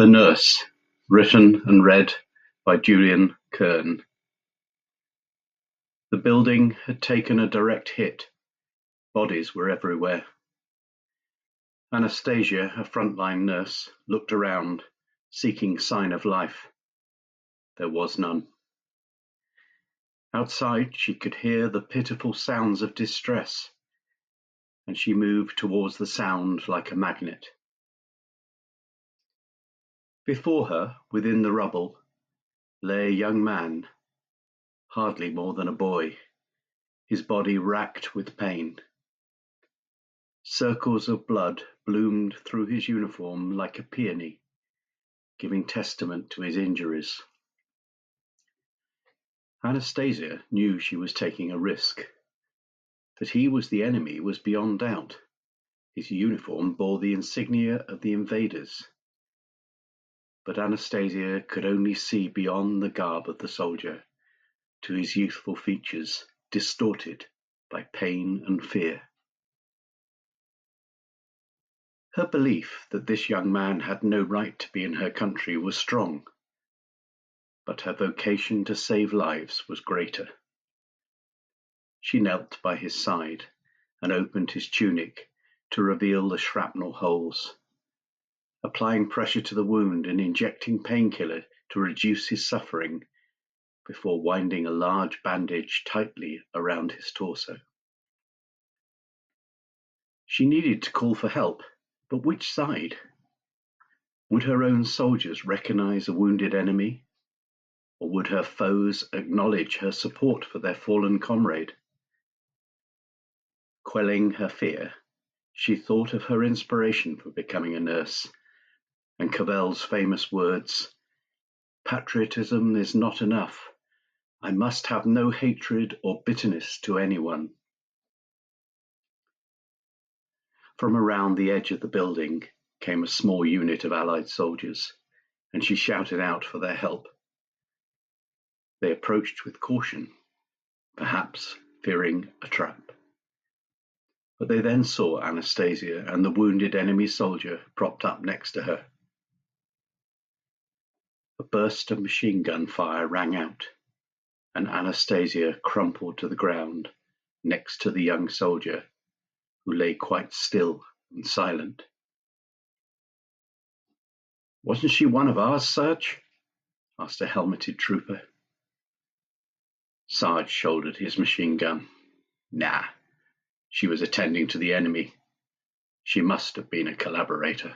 The Nurse, written and read by Julian, Kern. The building had taken a direct hit. Bodies were everywhere. Anastasia, a frontline nurse, looked around, seeking sign of life. There was none. Outside, she could hear the pitiful sounds of distress, and she moved towards the sound like a magnet. Before her, within the rubble, lay a young man, hardly more than a boy, his body racked with pain. Circles of blood bloomed through his uniform like a peony, giving testament to his injuries. Anastasia knew she was taking a risk. That he was the enemy was beyond doubt. His uniform bore the insignia of the invaders. But Anastasia could only see beyond the garb of the soldier, to his youthful features distorted by pain and fear. Her belief that this young man had no right to be in her country was strong, but her vocation to save lives was greater. She knelt by his side and opened his tunic to reveal the shrapnel holes, applying pressure to the wound and injecting painkiller to reduce his suffering before winding a large bandage tightly around his torso. She needed to call for help, but which side? Would her own soldiers recognize a wounded enemy? Or would her foes acknowledge her support for their fallen comrade? Quelling her fear, she thought of her inspiration for becoming a nurse, and Cavell's famous words, "Patriotism is not enough. I must have no hatred or bitterness to anyone." From around the edge of the building came a small unit of Allied soldiers, and she shouted out for their help. They approached with caution, perhaps fearing a trap. But they then saw Anastasia and the wounded enemy soldier propped up next to her. A burst of machine gun fire rang out, and Anastasia crumpled to the ground next to the young soldier, who lay quite still and silent. "Wasn't she one of ours, Sarge?" asked a helmeted trooper. Sarge shouldered his machine gun. "Nah, she was attending to the enemy. She must have been a collaborator."